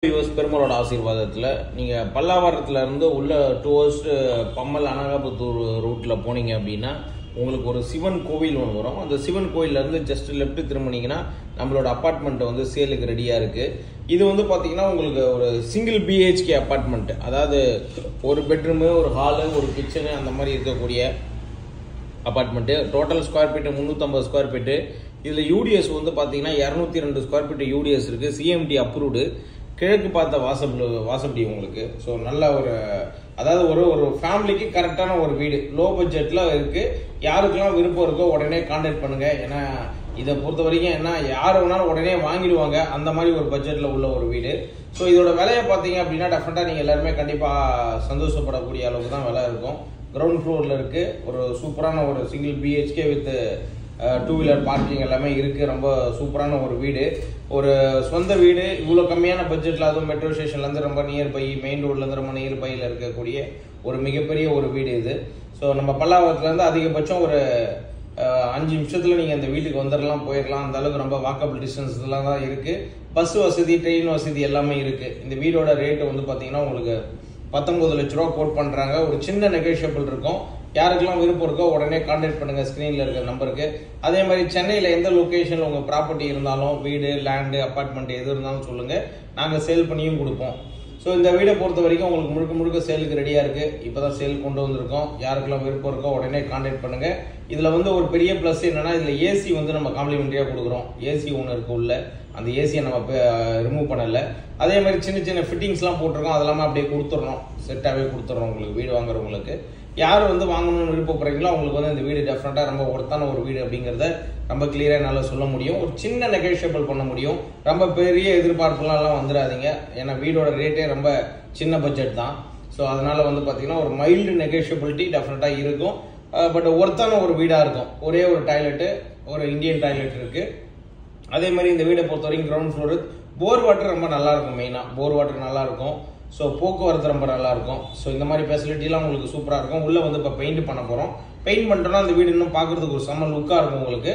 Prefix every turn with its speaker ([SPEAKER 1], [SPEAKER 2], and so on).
[SPEAKER 1] US பெருமாளோட ஆசீர்வாதத்தில் நீங்கள் பல்லாவரத்துலேருந்து உள்ள டுவர்ஸ்ட் பம்மல் அனகாபுத்தூர் ரூட்டில் போனீங்க அப்படின்னா உங்களுக்கு ஒரு சிவன் கோவில் ஒன்று வரும். அந்த சிவன் கோயிலேருந்து ஜஸ்ட் லெஃப்ட் திரும்பினீங்கன்னா நம்மளோட அப்பார்ட்மெண்ட் வந்து சேலுக்கு ரெடியாக இருக்குது. இது வந்து பார்த்தீங்கன்னா உங்களுக்கு ஒரு சிங்கிள் பிஹெச்கே அப்பார்ட்மெண்ட், அதாவது ஒரு பெட்ரூமு, ஒரு ஹாலு, ஒரு கிச்சனு அந்த மாதிரி இருக்கக்கூடிய apartment. Total square feet 350 square feet. இதில் யூடிஎஸ் வந்து பார்த்தீங்கன்னா 202 ஸ்கொயர் ஃபீட்டு யூடிஎஸ் இருக்குது. CMD approved. கிழக்கு பார்த்த வாசப்படி உங்களுக்கு. ஸோ நல்ல ஒரு, அதாவது ஒரு ஃபேமிலிக்கு கரெக்டான ஒரு வீடு, லோ பட்ஜெட்டில் இருக்குது. யாருக்கெல்லாம் விருப்பம் இருக்கோ உடனே கான்டாக்ட் பண்ணுங்கள். ஏன்னா இதை பொறுத்த வரைக்கும் என்ன, யார் வேணாலும் உடனே வாங்கிடுவாங்க, அந்த மாதிரி ஒரு பட்ஜெட்டில் உள்ள ஒரு வீடு. ஸோ இதோட விலையை பார்த்தீங்க அப்படின்னா டெஃபினட்டாக நீங்கள் எல்லாருமே கண்டிப்பாக சந்தோஷப்படக்கூடிய அளவுக்கு தான் விலை இருக்கும். கிரவுண்ட் ஃப்ளோரில் இருக்குது. ஒரு சூப்பரான ஒரு single BHK with 2 wheeler parking எல்லாமே இருக்குது. ரொம்ப சூப்பரான ஒரு வீடு, ஒரு சொந்த வீடு. இவ்வளோ கம்மியான பட்ஜெட்டில், அதுவும் மெட்ரோ ஸ்டேஷன்லேருந்து ரொம்ப நியர்பை, மெயின் ரோட்லேருந்து ரொம்ப நியர்பையில் இருக்கக்கூடிய ஒரு மிகப்பெரிய ஒரு வீடு இது. ஸோ நம்ம பல்லாவரத்துலேருந்து அதிகபட்சம் ஒரு 5 நிமிஷத்தில் நீங்கள் இந்த வீட்டுக்கு வந்துடலாம், போயிடலாம். அந்த அளவுக்கு ரொம்ப வாக்கபிள் டிஸ்டன்ஸ்லாம் தான் இருக்குது. பஸ் வசதி, ட்ரெயின் வசதி எல்லாமே இருக்குது. இந்த வீடோட ரேட்டு வந்து பார்த்தீங்கன்னா உங்களுக்கு 19 லட்ச ரூபா கோட் பண்ணுறாங்க. ஒரு சின்ன நெகோஷியபிள் இருக்கும். யாருக்கெல்லாம் விருப்பம் இருக்கோ உடனே கான்டாக்ட் பண்ணுங்கள் ஸ்க்ரீனில் இருக்கிற நம்பருக்கு. அதே மாதிரி சென்னையில் எந்த லொக்கேஷனில் உங்கள் ப்ராப்பர்ட்டி இருந்தாலும், வீடு, லேண்டு, அப்பார்ட்மெண்ட் எது இருந்தாலும் சொல்லுங்கள், நாங்கள் சேல் பண்ணியும் கொடுப்போம். ஸோ இந்த வீடை பொறுத்த வரைக்கும் உங்களுக்கு முழுக்க முழுக்க சேலுக்கு ரெடியாக இருக்குது. இப்போ தான் சேல் கொண்டு வந்திருக்கோம். யாருக்கெல்லாம் விருப்பம் இருக்கோ உடனே கான்டாக்ட் பண்ணுங்கள். இதில் வந்து ஒரு பெரிய ப்ளஸ் என்னென்னா, இதில் ஏசி வந்து நம்ம காம்ப்ளிமெண்ட்ரியாக கொடுக்குறோம். ஏசி ஒன்று இருக்குது உள்ள, அந்த ஏசியை நம்ம ரிமூவ் பண்ணலை. அதே மாதிரி சின்ன சின்ன ஃபிட்டிங்ஸ்லாம் போட்டிருக்கோம், அதெல்லாமே அப்படியே கொடுத்துட்றோம், செட்டாகவே கொடுத்துட்றோம் உங்களுக்கு. வீடு வாங்குறவங்களுக்கு யார் வந்து வாங்கணும்னு விருப்பப்படுறீங்களோ அவங்களுக்கு வந்து இந்த வீடு டெஃபினட்டாக ரொம்ப ஒர்த்தான ஒரு வீடு அப்படிங்கிறத ரொம்ப கிளியராக என்னால் சொல்ல முடியும். ஒரு சின்ன நெகோஷியபிள் பண்ண முடியும். ரொம்ப பெரிய எதிர்பார்ப்புலாம் வந்துடாதீங்க. ஏன்னா வீடோட ரேட்டே ரொம்ப சின்ன பட்ஜெட் தான். ஸோ அதனால் வந்து பார்த்தீங்கன்னா ஒரு மைல்டு நெகோஷியபிலிட்டி டெஃபினட்டாக இருக்கும். பட் ஒர்த்தான ஒரு வீடாக இருக்கும். ஒரே ஒரு டாய்லெட்டு, ஒரு இந்தியன் டாய்லெட் இருக்குது. அதே மாதிரி இந்த வீடை பொறுத்த வரைக்கும் கிரவுண்ட் ஃப்ளோரு, போர் வாட்டர் ரொம்ப நல்லாயிருக்கும். மெயினாக போர் வாட்டர் நல்லாயிருக்கும். ஸோ போக்குவரத்து ரொம்ப நல்லாயிருக்கும். ஸோ இந்த மாதிரி ஃபெசிலிட்டிலாம் உங்களுக்கு சூப்பராக இருக்கும். உள்ளே வந்து இப்போ பெயிண்ட் பண்ண போகிறோம். பெயிண்ட் பண்ணிட்டோம்னா அந்த வீடு இன்னும் பார்க்குறதுக்கு ஒரு செம்ம லுக்காக இருக்கும் உங்களுக்கு.